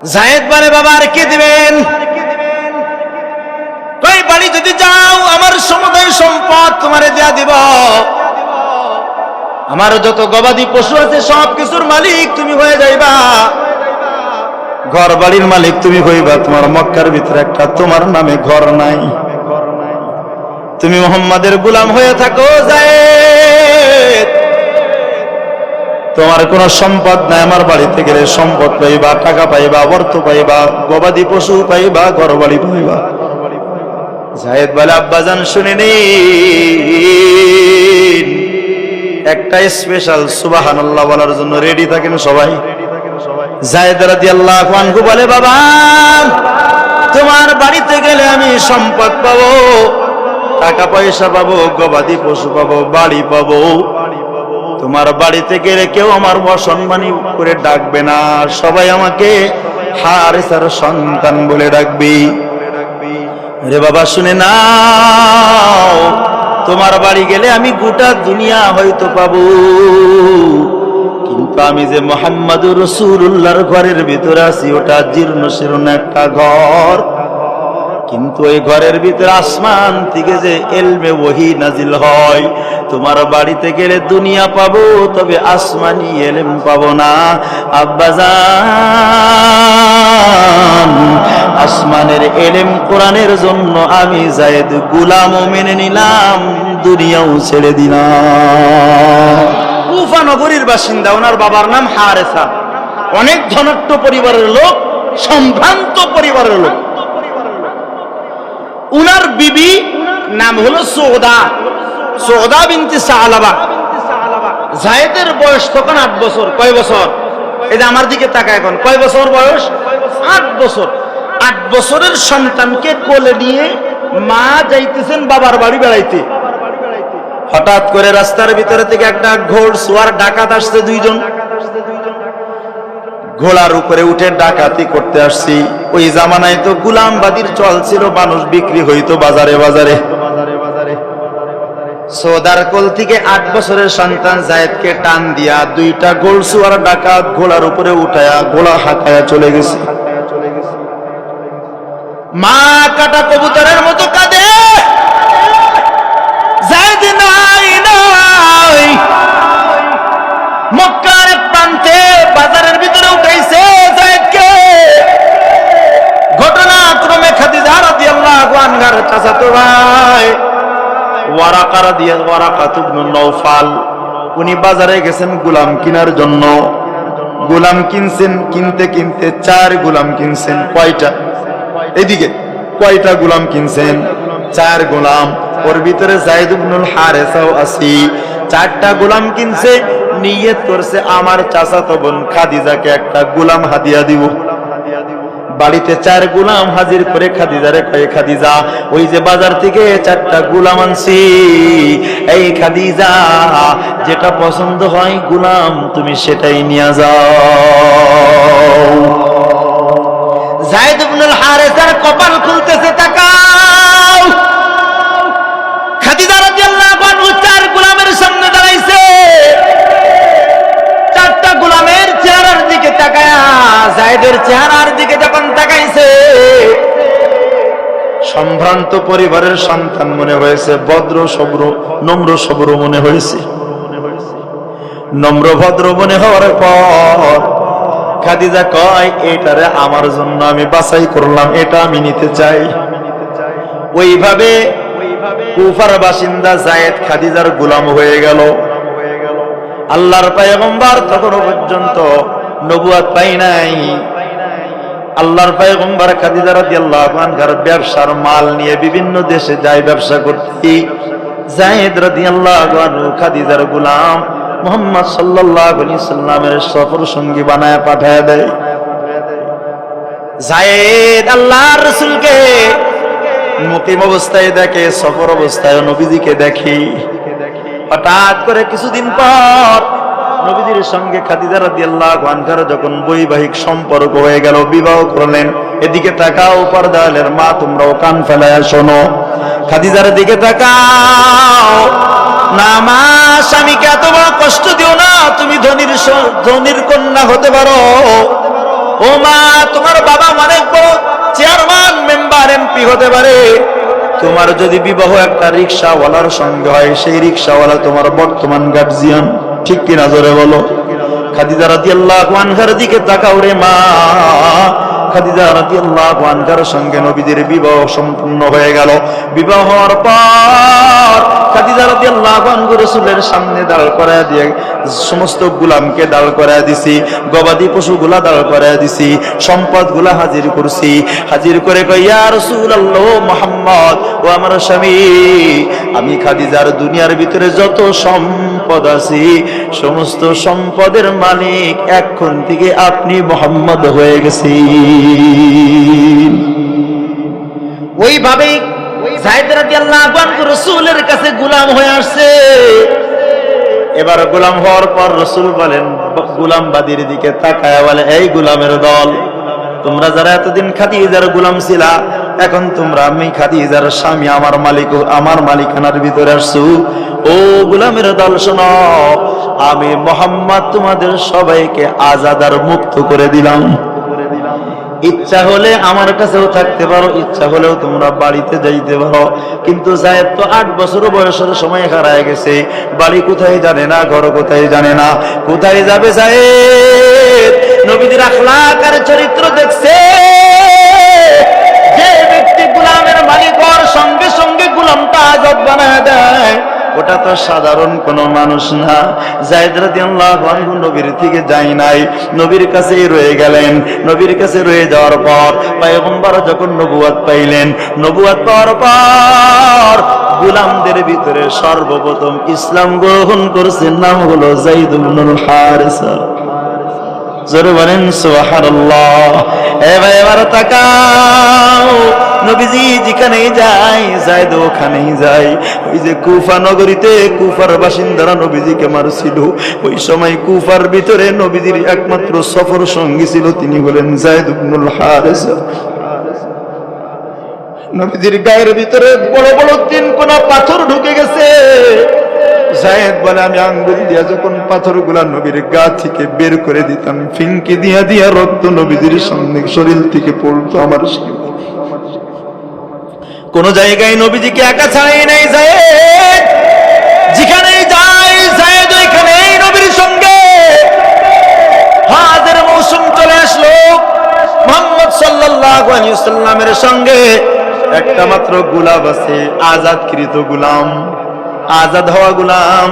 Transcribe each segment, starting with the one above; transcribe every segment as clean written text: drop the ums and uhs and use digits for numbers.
জায়েদ বলে, বাবা আর কি দিবেন? কই বাড়ি যদি যাও আমার সমুদয় সম্পদ তোমারে দেয়া দিব, আমার যত গবাদি পশু আছে সব কিছুর মালিক তুমি হয়ে যাইবা, ঘর বাড়ির মালিক তুমি হইবা। তোমার মক্কার ভিতরে একটা তোমার নামে ঘর নাই, তুমি মুহাম্মাদের গোলাম হয়ে থাকো জায়েদ। তোমার কোনো সম্পদ নাই, আমার বাড়িতে গেলে সম্পদ পাইবা, টাকা পাইবা, অর্থ পাইবা, গবাদি পশু পাইবা, ঘর বাড়ি পাইবা। জায়েদ বলে, আব্বাজান শুনে নিন, একটা স্পেশাল সুবহানাল্লাহ বলার জন্য রেডি থাকেন সবাই। জায়েদ রাদিয়াল্লাহু আনহু বলে, বাবা তোমার বাড়িতে গেলে আমি সম্পদ পাবো, টাকা পয়সা পাবো, গবাদি পশু পাবো, বাড়ি পাবো। তোমার বাড়িতে গেলে কেউ আমার অসম্মানী করে ডাকবে না, সবাই আমাকে হারেসার সন্তান বলে ডাকবি। রে বাবা শুনে নাও, তোমার বাড়ি গেলে আমি গোটা দুনিয়া হয়তো পাবো, কিন্তু আমি যে মুহাম্মাদুর রাসূলুল্লাহর ঘরের ভিতরে আছি ওটা জীর্ণ শীর্ণ একটা ঘর, কিন্তু ওই ঘরের ভিতরে আসমান থেকে যে ইলমে ওহী নাজিল হয়। তোমার বাড়িতে গেলে দুনিয়া পাবো, তবে আসমানি ইলম পাবো না। আব্বাজান আসমানের ইলম কোরআনের জন্য আমি জায়েদ গোলামও মেনে নিলাম, দুনিয়াও ছেড়ে দিলাম। কুফা নগরীর বাসিন্দা, ওনার বাবার নাম হারেসা, অনেক ধনাঢ্য পরিবারের লোক, সম্ভ্রান্ত পরিবারের লোক। উনার বিবি নাম হলো সৌদা বিনতে সালাবা। জায়েদের বয়স তখন 8 বছর। কয় বছর? এই যে আমার দিকে তাকায়, এখন কয় বছর বয়স? 8 বছর। 8 বছরের সন্তানকে কোলে নিয়ে মা যাইতেছেন বাবার বাড়ি বেড়াইতে। হঠাৎ করে রাস্তার ভিতরে থেকে একটা ঘোড়সওয়ার ডাকাত আসছে, 2 জন ঘোড়ার উপরে উঠে ডাকাতি করতে আসছি। ওই জামানায় তো গোলামবাদীর চল ছিল, মানুষ বিক্রি হইতো বাজারে বাজারে। সৌদার কোল থেকে 8 বছরের সন্তান জায়েদকে টান দিয়া 2টা ঘোড়সওয়ার ডাকাত ঘোড়ার উপরে উঠায়া ঘোড়া হাঁকায়া চলে গেছে। মা কাটা কবুতরের মতো কাঁদে, জায়েদ নাই নাই। মক্কার এক প্রান্তে বাজারের ভিতরে উঠাইছে জায়েদকে। ঘটনাক্রমে খাদিজা রাদিয়াল্লাহু আনহার চাচাতো ভাই ওয়ারাকা ইবনে নওফাল, উনি বাজারে গেছেন গোলাম কেনার জন্য। গোলাম কিনছেন, কিনতে কিনতে 4 গোলাম কিনছেন। কয়টা? এদিকে কয়টা গোলাম কিনছেন? 4 গোলাম। ওর ভিতরে জায়েদ ইবনুল হারেসাও আছে। 4টা গোলাম কিনছে, নিয়ত করছে আমার চাচাতো বোন খাদিজাকে একটা গোলাম হাদিয়া দিব। বাড়িতে 4 গোলাম হাজির করে খাদিজারে কয়ে, খাদিজা ওই যে বাজার থেকে 4টা গোলাম আনছি, এই খাদিজা যেটা পছন্দ হয় গোলাম তুমি সেটাই নিয়ে যাও। জায়েদ ইবনুল হারেসার কপাল খুলতেছে, তাকাও। খাদিজা রাদিয়াল্লাহু আনহা 4 গোলামের সামনে দাঁড়াইছে। 4টা গোলামের চেহারার দিকে তাকায়া জায়েদের চেহারার দিকে যখন তাকাইছে, সম্ভ্রান্ত পরিবারের সন্তান মনে হয়েছে, ভদ্র সভ্র নম্র সভ্র মনে হয়েছে। নম্র ভদ্র মনে হওয়ার পর খাদিজা কয়, এটারে আমার জন্য আমি বাছাই করলাম, এটা আমি নিতে চাই। ওইভাবে কুফার বাসিন্দা জায়েদ খাদিজার গোলাম হয়ে গেল। আল্লাহর পয়গম্বর তখনও পর্যন্ত নবুয়ত পাই নাই। আল্লাহর পয়গম্বর খাদিজা রাদিয়াল্লাহু আনহার ব্যবসার মাল নিয়ে বিভিন্ন দেশে যায় ব্যবসা করতে। জায়েদ রাদিয়াল্লাহু আনহু খাদিজার গোলাম মুহাম্মদ সাল্লাল্লাহু আলাইহি সাল্লামের সফর সঙ্গী বানায় পাঠায় দেয়। জায়েদ আল্লাহর রাসূলকে মুকিম অবস্থায় দেখে, সফর অবস্থায় নবীজিকে দেখে। হঠাৎ করে কিছুদিন পর নবীজির সঙ্গে খাদিজা রাদিয়াল্লাহু আনহার যখন বৈবাহিক সম্পর্ক হয়ে গেল, বিবাহ করলেন। এদিকে তাকাও পর্দালের মা, তোমরাও কান ফেলায়া শোনো। খাদিজার দিকে তাকাও না, মা স্বামীকে এত বড় কষ্ট দিও না, তুমি ধনীর কন্যা হতে পারো, ও মা, তোমার বাবা অনেক বড় চেয়ারম্যান, মেম্বার, এমপি হতে পারে, তোমার যদি বিবাহ একটা রিকশাওয়ালার সঙ্গে হয়, সেই রিকশাওয়ালা তোমার বর্তমান গার্জিয়ান, ঠিক কিনা জোরে বলো। খাদিজা রাদিয়াল্লাহু আনহার দিকে তাকাও রে মা। খাদিজা রাদিয়াল্লাহু আনহার সঙ্গে নবীজির বিবাহ সম্পূর্ণ হয়ে গেল। বিবাহ হওয়ার পর খাদিজা রাদিয়াল্লাহু আনহা রাসূলের সামনে দাঁড় করায় দিয়ে সমস্ত গোলামকে দাঁড় করায় দিছি, গবাদি পশুগুলা দাঁড় করায় দিছি, সম্পদগুলা হাজির করছি। হাজির করে কই, ইয়া রাসূলুল্লাহ মুহাম্মদ, ও আমার স্বামী, আমি খাদিজার দুনিয়ার ভিতরে যত সম্পদ আছে, সমস্ত সম্পদের মালিক এখন থেকে আপনি মুহাম্মদ হয়ে গেছেন। ওইভাবেই যায়েদ রাদিয়াল্লাহু আনহু রাসূলের কাছে গোলাম হয়ে আসছে। এবার গোলাম হওয়ার পর রাসূল বলেন, গোলামবাদীর দিকে তাকায় বলে, এই গোলামের দল, তোমরা যারা এতদিন খাদিজার গোলাম ছিলা, এখন তোমরা আমি খাদিজার স্বামী, আমার মালিক, আমার মালিকানার ভিতরে আসছো। ও গোলামের দল, শোনো, আমি মুহাম্মদ তোমাদের সবাইকে আজাদ আর মুক্ত করে দিলাম। ইচ্ছা হলে আমার কাছেও থাকতে পারো, ইচ্ছা হলেও তোমরা বাড়িতে যাইতে পারো। কিন্তু যায়েদ তো 8 বছর বয়সের সময় হারায় গেছে, বাড়ি কোথায় জানে না, ঘর কোথায় জানে না, কোথায় যাবে যায়েদ? নবীদের আখলাক আর চরিত্র দেখছে। যে ব্যক্তি গোলামের মালিক হওয়ার সঙ্গে সঙ্গে গোলামটা আজাদ বানায় দেয়, ওটা তো সাধারণ কোনো মানুষ না। যায়েদ রাদিয়াল্লাহু আনহু নবীর থেকে যায় নাই, নবীর কাছেই রয়ে গেলেন। নবীর কাছে রয়ে যাওয়ার পর পয়গম্বর যখন নবুয়ত পাইলেন, নবুয়ত পাওয়ার পর গোলামদের ভিতরে সর্বপ্রথম ইসলাম গ্রহণ করেছেন, নাম হলো যায়েদ ইবনুল হারিসা। জোরে বলেন সুবহানাল্লাহ। এবার তাকাও, নবীজি যেখানেই যায় যায়েদ ওখানেই যায়। ওই যে কুফা নগরীতে কুফার বাসিন্দারা নবীজিকে মারছিল, ওই সময় কুফার ভিতরে নবীজির একমাত্র সফর সঙ্গী ছিল, তিনি হলেন যায়েদ ইবনুল হারিসা। নবীজির গায়ের ভিতরে বড় বড় 3 কোনা পাথর ঢুকে গেছে। যায়েদ বলে, আমি আঙ্গুল দিয়া যখন পাথরগুলা নবীর গা থেকে বের করে দিতাম, ফিনকি দিয়া দিয়া রক্ত নবীজির সামনে শরীর থেকে পড়তো আমার সামনে। কোন জায়গায় নবীজিকে একা ছাড়াই নাই যায়েদ, যেখানেই যায় যায়েদ ওইখানেই নবীর সঙ্গে। হজের মৌসুম চলে আসলো, মুহাম্মদ সাল্লাল্লাহু আলাইহি ওয়াসাল্লামের সঙ্গে একটা মাত্র গোলাম আছে, আজাদকৃত গোলাম, আজাদ হওয়া গোলাম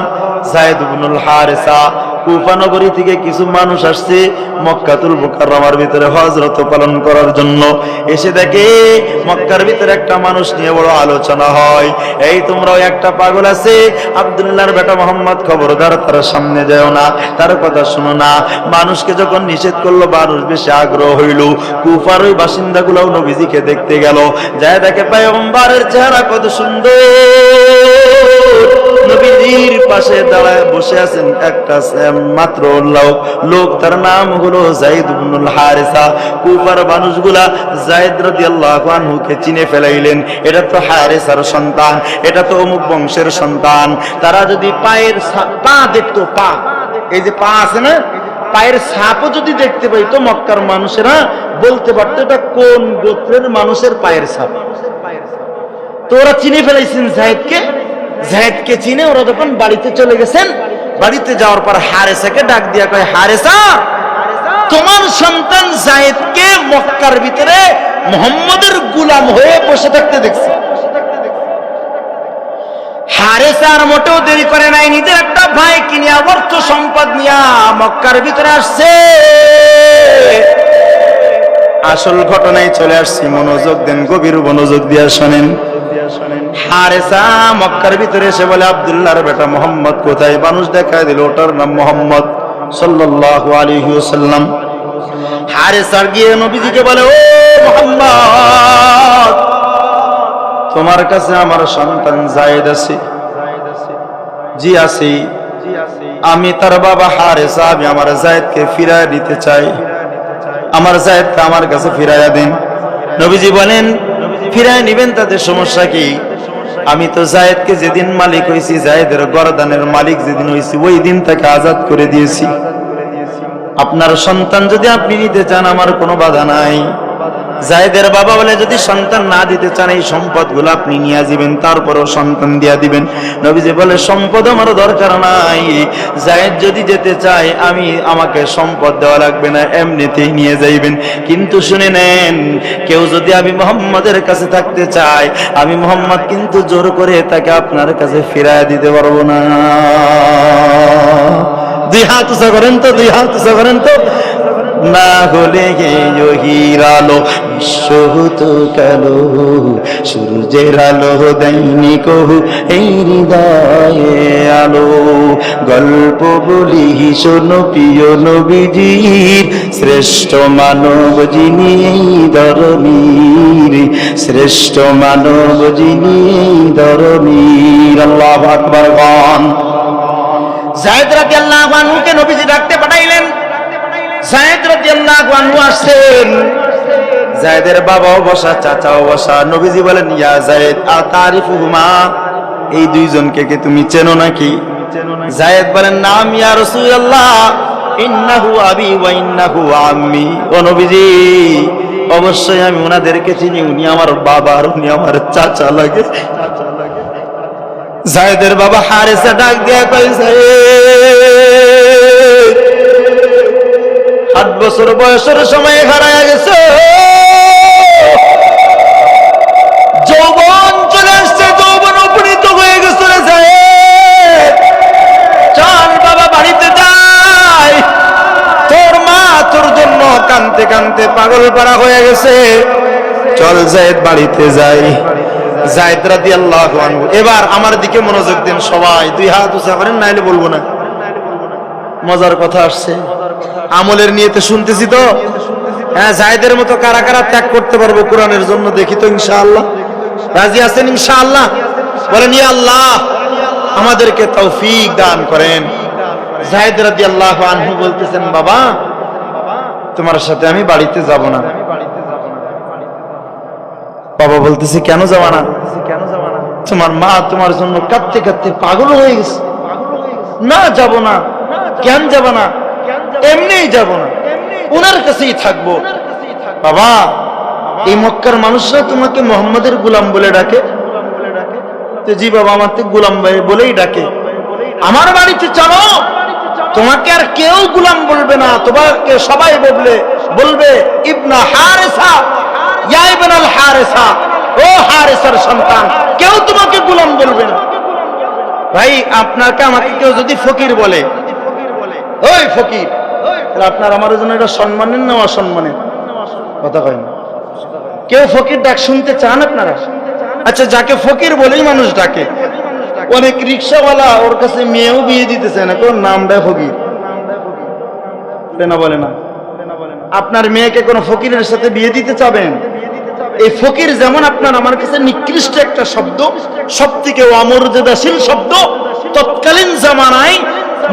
যায়েদ ইবনুল হারিসা। কুফা নগরী থেকে কিছু মানুষ আসছে মক্কাতুল মুকাররমার ভিতরে হজরত পালন করার জন্য। এসে দেখে মক্কার ভিতরে একটা মানুষ নিয়ে বড় আলোচনা হয়, এই তোমরাও একটা পাগল আছে আব্দুল্লাহর বেটা মোহাম্মদ, খবরদার তার সামনে যাও না, তার কথা শোনো না। মানুষকে যখন নিষেধ করলো, মানুষ বেশি আগ্রহ হইল। কুফার ওই বাসিন্দাগুলোও নবীজিকে দেখতে গেল, যায় দেখে পয়গম্বরের চেহারা কত সুন্দর। নবীজির পাশে দাঁড়ায় বসে আছেন একটা মাত্র লোক, তার নাম হলো যায়েদ ইবনুল হারিসা। কুফার মানুষগুলা যায়েদ রাদিয়াল্লাহু আনহুকে চিনে ফেলাইলেন, এটা তো হারিসার সন্তান, এটা তো অমুক বংশের সন্তান। তারা যদি পায়ের পা দেখতো, পা, এই যে পা আছে না, পায়ের ছাপও যদি দেখতে পাইতো, মক্কার মানুষেরা বলতে পারতো এটা কোন গোত্রের মানুষের পায়ের ছাপ। তো ওরা চিনে ফেলাইছেন যায়েদকে। যায়েদকে চিনে ওরা যখন বাড়িতে চলে গেছেন, বাড়িতে যাওয়ার পর হারিসাকে ডাক দিয়া কয়, হারিসা, তোমার সন্তান যায়েদকে মক্কার ভিতরে মুহাম্মদের গোলাম হয়ে বসে থাকতে দেখছি। হারিসা আর মোটেও দেরি করে নাই, নিজের একটা ভাই কিনিয়া অর্থ সম্পদ নিয়া মক্কার ভিতরে আসছে। আসল ঘটনায় চলে আসছি, মনোযোগ দেন, গভীর মনোযোগ দিয়া শোনেন। হারিসা মক্কার ভিতরে এসে বলে, আব্দুল্লাহর বেটা মুহাম্মদ কোথায়? মানুষ দেখায় দিল, ওটার নাম মুহাম্মদ সাল্লাল্লাহু আলাইহি ওয়াসাল্লাম। হারিসা গিয়ে নবীজিকে বলে, ও মুহাম্মদ, তোমার কাছে আমার সন্তান যায়েদ আছে? জি আছে। আমি তার বাবা হারিসা, আমি আমার যায়েদকে ফিরায় দিতে চাই, আমার যায়েদকে আমার কাছে ফিরাইয়া দিন। নবীজি বলেন, ফিরায় নিবেন, তাদের সমস্যা কি? আমি তো যায়েদকে যেদিন মালিক হয়েছি, যায়েদের গরদানের মালিক যেদিন হয়েছি, ওই দিন তাকে আজাদ করে দিয়েছি। আপনার সন্তান যদি আপনি নিতে চান আমার কোনো বাধা নাই। জায়েদের বাবা বলে যদি সন্তান না দিতে চান এই সম্পদগুলো আপনি নিয়ে যাবেন, তারপরও সন্তান দিয়া দিবেন। নবীজি বলে সম্পদ আমার দরকার নাই, জায়েদ যদি যেতে চায় আমাকে সম্পদ দেওয়া লাগবে না, এমনিতেই নিয়ে যাইবেন। কিন্তু শুনে নেন, কেউ যদি আমি মুহাম্মাদের কাছে থাকতে চায়, আমি মুহাম্মদ কিন্তু জোর করে তাকে আপনার কাছে ফিরায় দিতে পারবো না। দুই হাত উঁচা করেন তো, দুই হাত উঁচা করেন তো। না হলে হিরালো বিশ্ব হতো কালো, সূর্যের আলো দেয়নি কহু এই হৃদয়ে আলো। গল্প বলি শোনো প্রিয় নবীজির, শ্রেষ্ঠ মানব যিনি এই ধরনীর, শ্রেষ্ঠ মানব যিনি এই ধরনীর। আল্লাহু আকবার। গান যায়েদ রাদিয়াল্লাহু আনহুকে নবীজি ডাকতে পাঠাইলেন। যায়েদ রাদিয়াল্লাহু আনহু আসেন, যায়েদের বাবাও বসা, চাচাও বসা। নবীজি বলেন, ইয়া যায়েদ আতারিফুহুমা, এই দুইজনকে কি তুমি চেনো নাকি? যায়েদ বলেন, নাম ইয়া রাসূলুল্লাহ, ইন্নাহু আবি ওয়া ইন্নাহু আম্মি। ও নবীজি, অবশ্যই আমি ওনাদেরকে চিনি, উনি আমার বাবা আর উনি আমার চাচা লাগে। যায়েদের বাবা হারেসা ডাক দিয়া কই, যায়েদ 8 বছর বয়সের সময় হারায়া গেছে, যৌবন চলে আসছে, যৌবন উপনীত হয়ে গেছে রে যায়েদ। চল বাবা বাড়িতে যাই, তোর মা তোর জন্য কাঁদতে কাঁদতে পাগল পারা হয়ে গেছে। চল যায়েদ বাড়িতে যাই। যায়েদ রাদিয়াল্লাহু আনহু, এবার আমার দিকে মনোযোগ দিন সবাই, দুই হাত উঁচা করেন, নাইলে বলবো না। মজার কথা আসছে, আমলের নিয়তে শুনতেছি তো। হ্যাঁ, যায়েদের মতো কারা কারা ত্যাগ করতে পারবো কোরআনের জন্য দেখি তো ইনশাআল্লাহ। রাজি আছেন ইনশাআল্লাহ? বলেন ইয়া আল্লাহ আমাদেরকে তৌফিক দান করেন। যায়েদ রাদিয়াল্লাহু আনহু বলতেছেন, বাবা তোমার সাথে আমি বাড়িতে যাব না। বাবা বলতেছে, কেন যাবা না? তোমার মা তোমার জন্য কাঁদতে কাঁদতে পাগল হয়ে গেছে। না যাব না। কেন যাব না? এমনিই যাব না, ওনার কাছেই থাকবো। বাবা, এই মক্কার মানুষরা তোমাকে মুহাম্মাদের গোলাম বলে ডাকে। জি বাবা, আমার তো গোলাম বলেই ডাকে। আমার বাড়িতে চলো, তোমাকে আর কেউ গোলাম বলবে না, তোমাকে সবাই বলবে ইবনা হারেসা, ইয়া ইবনাল হারেসা, ও হারেসার সন্তান। কেউ তোমাকে গোলাম বলবে না। ভাই, আপনাকে আমাকে কেউ যদি ফকির বলে, ওই ফকির, আপনার আমার জন্য এটা সম্মানের না অসম্মানের কথা? কয় না। কেউ ফকির ডাক শুনতে চান আপনারা? আচ্ছা, যাকে ফকির বলেই মানুষ ডাকে, অনেক রিক্সাওয়ালা ওর কাছে মেয়েও বিয়ে দিতে চায় না, কোন নামটা ফকির না বলে না। আপনার মেয়েকে কোন ফকিরের সাথে বিয়ে দিতে চাবেন? এই ফকির যেমন আপনার আমার কাছে নিকৃষ্ট একটা শব্দ, সব থেকে অমর্যাদাশীল শব্দ, তৎকালীন জামানায়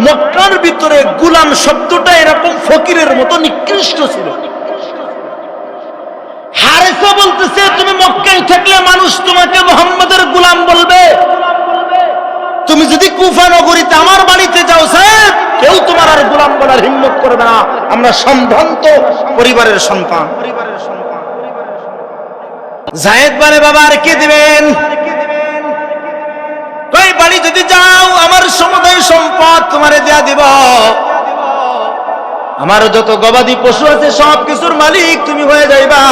মক্কার ভিতরে গোলাম শব্দটা এরকম ফকিরের মতো নিকৃষ্ট ছিল। হারেসা বলতেছে, তুমি মক্কায় থাকলে মানুষ তোমাকে মুহাম্মাদের গোলাম বলবে। তুমি যদি কুফা নগরীতে আমার বাড়িতে যাও সাহেব, কেউ তোমার আর গোলাম বলার হিম্মত করবে না। আমরা সম্ভ্রান্ত পরিবারের সন্তান। যায়েদ বলে, বাবা আর কে দিবেন? কই, বাড়ি যদি যাও আমার সমুদায় সম্পদ তোমারে দেয়া দিব। আমার যত গবাদি পশু আছে সব কিছুর মালিক তুমি হয়ে যাইবা,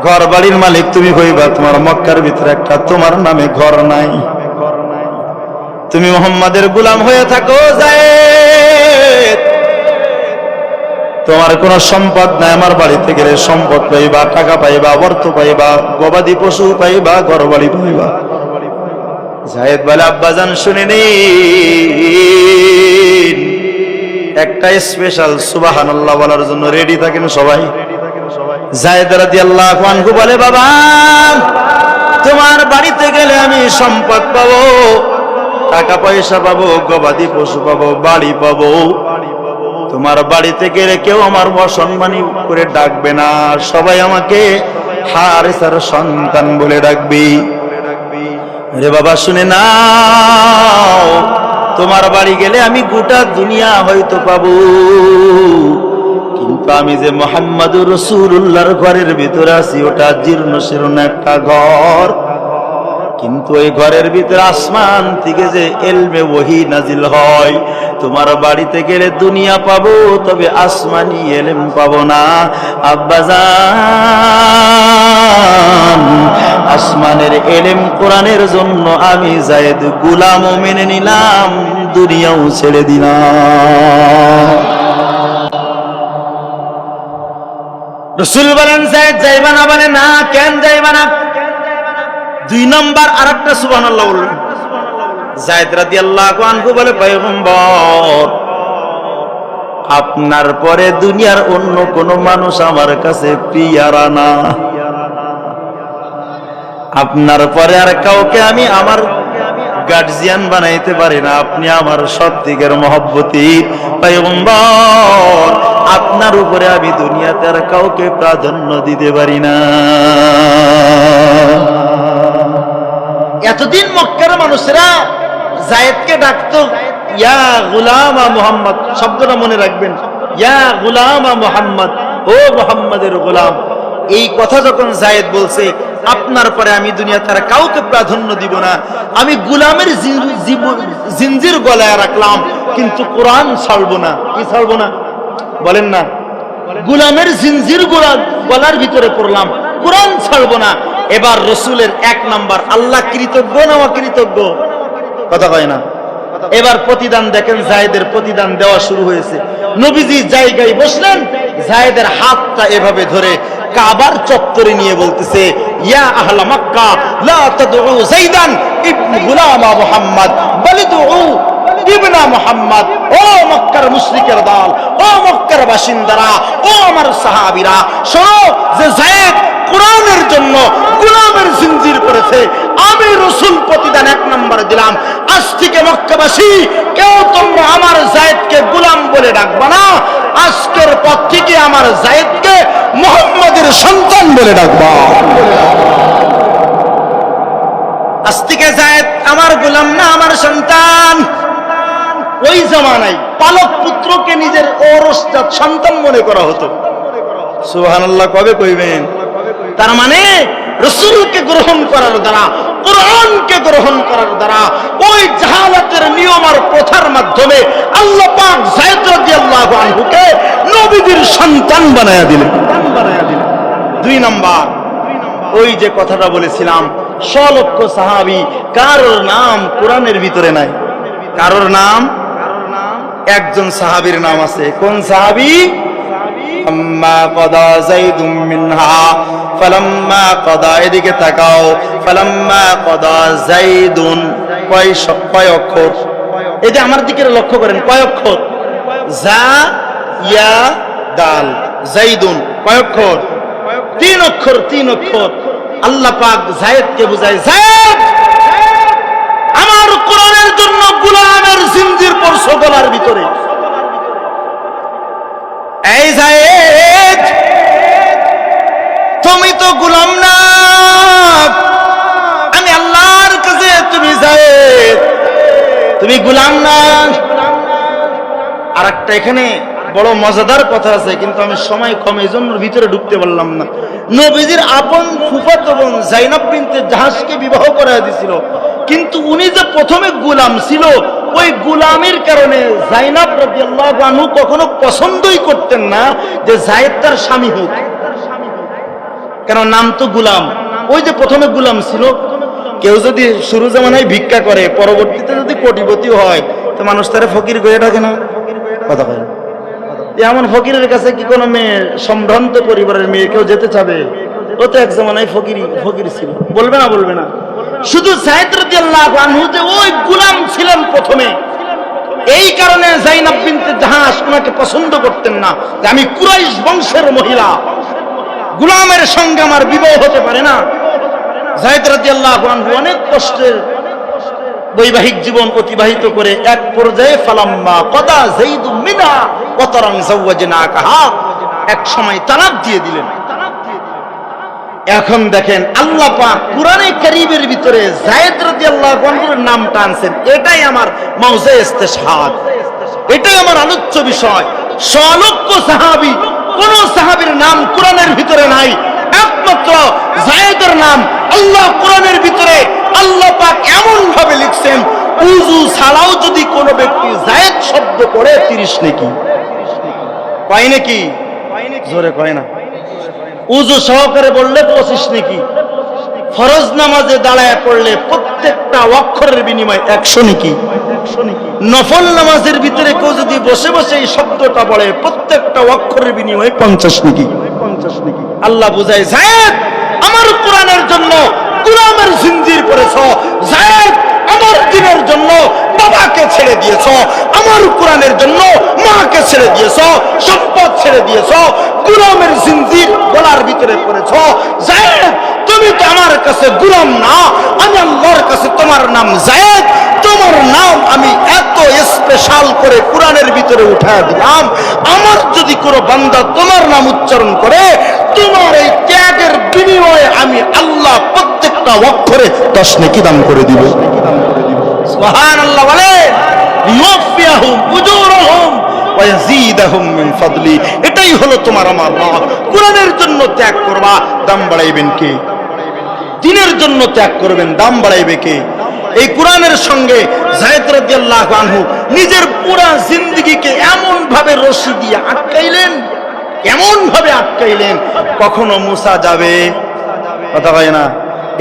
ঘর বাড়ির মালিক তুমি হইবা। তোমার মক্কার ভিতরে একটা তোমার নামে ঘর নাই, তুমি মুহাম্মাদের গোলাম হয়ে থাকো যায়েদ। তোমার কোনো সম্পদ নাই, আমার বাড়িতে গেলে সম্পদ পাইবা, টাকা পাইবা, অর্থ পাইবা, গবাদি পশু পাইবা, ঘর বাড়ি পাইবা। যায়েদ বলে, আব্বাজান শুনে নিন, একটা স্পেশাল সুবহানাল্লাহ বলার জন্য রেডি থাকেন সবাই। যায়েদ রাদিয়াল্লাহু আনহু বলে, বাবা তোমার বাড়িতে গেলে আমি সম্পদ পাবো, টাকা পয়সা পাবো, গবাদি পশু পাবো, বাড়ি পাবো। তোমার বাড়িতে গেলে কেউ আমার অসম্মানী করে ডাকবে না, সবাই আমাকে হারেসার সন্তান বলে ডাকবি। রে বাবা শুনে নাও, তোমার বাড়ি গেলে আমি গোটা দুনিয়া হয়তো পাবো, কিন্তু আমি যে মুহাম্মাদুর রাসূলুল্লাহর ঘরের ভিতরে আছি ওটা জীর্ণ শীর্ণ একটা ঘর, কিন্তু ওই ঘরের ভিতরে আসমান থেকে যে ইলমে ওহী নাজিল হয়, তোমার বাড়িতে গেলে দুনিয়া পাবো তবে আসমানি ইলম পাবো না। আব্বাজান, আসমানের ইলম কোরআনের জন্য আমি যায়েদ গোলামও মেনে নিলাম, দুনিয়াও ছেড়ে দিলাম। রাসূল বলেন যায়েদ যাইবা না? বলে না। কেন যাইবা না? 2 নম্বর আরেকটা সুবহানাল্লাহ বললেন। যায়েদ রাদিয়াল্লাহু আনহু বলে পয়গম্বর, আপনার পরে দুনিয়ার অন্য কোন মানুষ আমার কাছে প্রিয়ারা না, আপনার পরে আর কাউকে আমি আমার গার্জিয়ান বানাইতে পারি না, আপনি আমার সত্যিকার মহব্বতী পয়গম্বর, আপনার উপরে আমি দুনিয়াতে আর কাউকে প্রাধান্য দিতে পারি না। এতদিন মক্কার মানুষেরা যায়েদকে ডাকতো ইয়া গুলামা মুহাম্মদ, শব্দটা মনে রাখবেন, ইয়া গুলামা মুহাম্মদ, ও মুহাম্মাদের গোলাম। এই কথা যখন যায়েদ বলছে আপনার পরে আমি দুনিয়াতে আর কাউকে প্রাধান্য দিব না, আমি গোলামের জিনজির গলায় রাখলাম কিন্তু কোরআন ছাড়বো না। কি ছাড়বো না বলেন না? গোলামের জিনজির গলার ভিতরে পড়লাম, কোরআন ছাড়বো না। এবার রসুলের 1 নাম্বার আল্লাহ কৃতজ্ঞ না অকৃতজ্ঞ? কথা কয় না। এবার প্রতিদান দেখেন, যায়েদের প্রতিদান দেওয়া শুরু হয়েছে। নবীজি জায়গায় বসলেন, যায়েদের হাতটা এভাবে ধরে কাবার চত্বরে নিয়ে বলতেছে ইয়া আহলা মক্কা লা তাদউ যায়দান ইবনে গুলামা মুহাম্মদ বল দুউ ইবনা মুহাম্মদ। ও মক্কার মুশরিকের দল, ও মক্কার বাসিন্দারা, ও আমার সাহাবীরা, শোনো যে যায়েদ কোরআনের জন্য গোলামের জিনজির করেছে, আমি রাসূল প্রতিদান 1 নম্বর দিলাম। আজ থেকে মক্কাবাসী কেউ তোমরা আমার যায়েদকে গোলাম বলে ডাকবা না, আজকের পর থেকে আমার যায়েদকে মুহাম্মাদের সন্তান বলে ডাকবা। আজ থেকে যায়েদ আমার গোলাম না, আমার সন্তান। ওই জামানায় পালক পুত্রকে নিজের ঔরসজাত সন্তান মনে করা হতো। সুবহানাল্লাহ কবে কইবেন? তার মানে রাসূলকে গ্রহণ করার দ্বারা, কোরআনকে গ্রহণ করার দ্বারা ওই জাহালাতের নিয়ম আর প্রথার মাধ্যমে আল্লাহ পাক যায়েদ রাদিয়াল্লাহু আনহুকে নবীর সন্তান বানায়া দিলেন। 2 নাম্বার ওই যে কথাটা বলেছিলাম, 100 লক্ষ সাহাবী, কারোর নাম কোরআনের ভিতরে নাই। কারোর নাম? একজন সাহাবীর নাম আছে। কোন সাহাবী? ফালাম্মা কাদা যায়দুম মিনহা, ফালাম্মা কাদা, এদিকে তাকাও, ফালাম্মা কাদা যায়দুন, কয় অক্ষর? এই যে আমার দিকে লক্ষ্য করেন, কয় অক্ষর? যা ইয়া দাল, যায়দুন কয় অক্ষর? 3 অক্ষর। 3 অক্ষর। আল্লাহ পাক যায়েদকে বুঝায়, যায়েদ আমার কোরআনের জন্য গোলামের জিনজির পরশ গলার ভিতরে। এই যায়েদ, তুমি তো গোলাম না, আমি আল্লাহর কাছে তুমি যায়েদ, তুমি গোলাম না। আর একটা এখানে বড় মজাদার কথা আছে, কিন্তু আমি সময় কম, এই জন্য ভিতরে ঢুকতে পারলাম না। নবীজির আপন ফুফাতো বোন যায়নাব বিনতে জাহাশকে বিবাহ করা দিয়েছিল, কিন্তু উনি যে প্রথমে গোলাম ছিল, ওই গোলামের কারণে যায়নাব রাদিয়াল্লাহু আনহু কখনো পছন্দই করতেন না যে যায়েদ তার স্বামী হোক, কারণ নাম তো গোলাম। ওই যে প্রথমে গোলাম ছিল, কেউ যদি শুরু জামানায় ভিক্ষা করে, পরবর্তীতে যদি কোটিপতি হয়, তো মানুষ তারা ফকির করে ডাকে না? কথা কয় না? এমন ফকিরের কাছে কি কোনো মেয়ে, সম্ভ্রান্ত পরিবারের মেয়ে কেউ যেতে চাবে? ও তো এক জামানায় ফকির ছিল, বলবে না? বলবে না? শুধু যায়েদ রাদিয়াল্লাহু আনহু যে ওই গোলাম ছিলেন প্রথমে, এই কারণে যায়নাব বিনতে জাহাশ ওনাকে পছন্দ করতেন না, যে আমি কুরাইশ বংশের মহিলা, গোলামের সঙ্গে আমার বিবাহ হতে পারে না। যায়েদ রাদিয়াল্লাহু আনহু অনেক কষ্টের বৈবাহিক জীবন অতিবাহিত করে এক পর্যায়ে ফালাম্মা কাদা যায়দুম মিনহা ওয়াতারান যাওয়াজনাকাহা, এক সময় তালাক দিয়ে দিলেন। এখন দেখেন আল্লাহ পাক কুরআনে কারীমের ভিতরে যায়েদ রাদিয়াল্লাহু আনহুর নামটা আনছেন। এটাই আমার মাউজে ইস্তেশহাদ, এটাই আমার আলোচ্য বিষয়। সলক্ষ সাহাবী, কোন সাহাবীর নাম কুরআনের ভিতরে নাই, একমাত্র যায়েদের নাম আল্লাহ কুরআনের ভিতরে আল্লাহ পাক এমন ভাবে লিখছেন, উযু ছাড়াও যদি কোনো ব্যক্তি যায়েদ শব্দ পড়ে 30 নেকি পায়। নাকি জোরে কয় না? উযু সহকারে বললে 25 নেকি, ফরজ নামাজে দাঁড়ায় পড়লে প্রত্যেকটা অক্ষরের বিনিময়ে 100 নেকি, নফল নামাজের ভিতরে কেউ যদি বসে বসে এই শব্দটা বলে প্রত্যেকটা অক্ষরের বিনিময়ে 50 নেকি। আল্লাহ বুঝায়, যায়েদ আমার কোরআনের জন্য গোলামের জিঞ্জির পরেছ, যায়েদ আমার দ্বীনের জন্য বাবাকে ছেড়ে দিয়েছ, আমার কোরআনের জন্য মাকে ছেড়ে দিয়েছ, সম্পদ ছেড়ে দিয়েছ, গোলামের জিঞ্জির গলার ভিতরে পড়েছ। যায়েদ তুমি তো আমার কাছে গোলাম না, আমি আল্লাহর কাছে তোমার নাম যায়েদ, তোমার নাম আমি এত স্পেশাল করে কোরআনের ভিতরে উঠায় দিলাম। আমার যদি কোনো বান্দা তোমার নাম উচ্চারণ করে, তোমার এই ত্যাগের বিনিময়ে আমি আল্লাহ প্রত্যেকটা অক্ষরে 10 নেকি দান করে দিব। সুবহানাল্লাহ বলে, ইউফিয়াহুম উজুরহুম ওয়া ইয়াজিদুহুম মিন ফাদলি। এটাই হলো তোমার আমার রব। কোরআনের জন্য ত্যাগ করবা, দাম বাড়াইবেন কে? দ্বীনের জন্য ত্যাগ করবেন, দাম বাড়াইবে কে? এই কোরআনের সঙ্গে যায়েদ রাদিয়াল্লাহু আনহু নিজের পুরা জিন্দেগিকে এমন ভাবে রশি দিয়ে আটকাইলেন, এমন ভাবে আটকাইলেন, কখনো মুসা যাবে, কথা হয় না,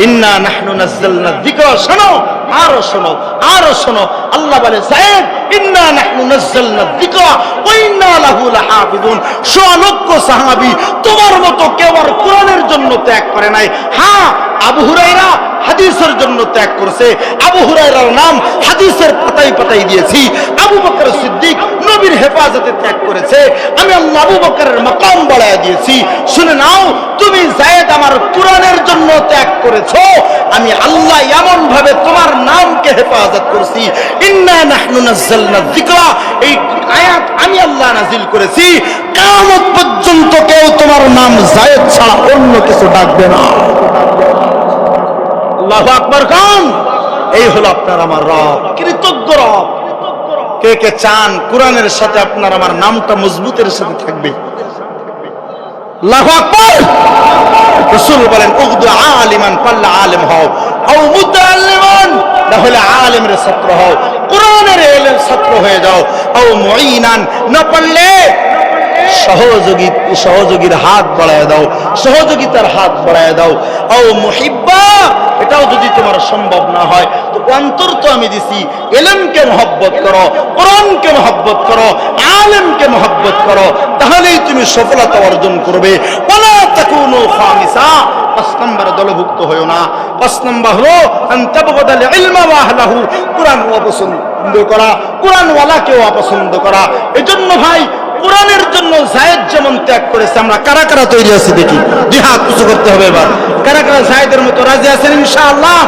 ইন্না নাহনু নাযালনা যিকরা, শোনো আরো শোনো আরো শোনো। আল্লাহ বলে, যায়েদ ইন্না নাহনু নাযালনা যিকরা ওয়া ইন্না লাহু লাহাফিজুন। লক্ষ সাহাবী তোমার মতো কেউ আর কোরআনের জন্য ত্যাগ করে নাই। হ্যাঁ, আবু হুরায়রা হাদিসের জন্য ত্যাগ করেছে, আবু হুরায়রার নাম হাদিসের পাতায় পাতায় দিয়েছি। আবু বকর সিদ্দিক নবীর হেফাজতে ত্যাগ করেছে, আমি আল্লাহ আবু বকরের মাকাম বাড়ায় দিয়েছি। শুনে নাও, তুমি যায়েদ আমার কোরআনের জন্য ত্যাগ করেছো, আমি আল্লাহ এমন ভাবে তোমার নামকে হেফাজত করছি। ইন্না নাহনু নাযালনা যিকরা, এই আয়াত আমি আল্লাহ নাজিল করেছি। কিয়ামত পর্যন্ত কেউ তোমার নাম যায়েদ ছাড়া অন্য কিছু ডাকবে না। আল্লাহু আকবার খান। এই হলো আপনার আমার রব, কৃতজ্ঞ রব। কে কে চান কোরআনের সাথে আপনার আমার নামটা মজবুতের সাথে থাকবে? আল্লাহু আকবার। রাসূল বলেন, উগদু আলিমান, পাল্লা আলেম হও, আও মুতাআল্লিমান, তাহলে আলেমের ছাত্র হও, কোরআনের ইলমের ছাত্র হয়ে যাও, আও মুঈনান, না পারলে সহযোগীর হাত বাড়ায় দাও, সহযোগিতার হাত বাড়ায় দাও, আও মুহিব্বা, এটাও যদি তোমার সম্ভব না হয় তো অন্তর তো আমি দিছি, ইলমকে মহব্বত করো, কোরআনকে মহব্বত করো, আলেমকে মহব্বত করো, তাহলেই তুমি সফলতা অর্জন করবে। ওয়ালা তাকুনু খামিসা, 5 নম্বরে দলভুক্ত হয়ো না। 5 নম্বর হলো আনতাবগাদাল ইলমা ওয়া আহলাহু, কোরআন অপছন্দ করা, কোরআন ওয়ালাকেও অপছন্দ করা। এজন্য ভাই, কোরআনের জন্য যায়েদ যেমন ত্যাগ করেছে, আমরা কারা কারা তৈরি আছি দেখি। জিহাদ কিছু করতে হবে এবার। কারা কারা যায়েদের মতো রাজি আছেন ইনশাআল্লাহ?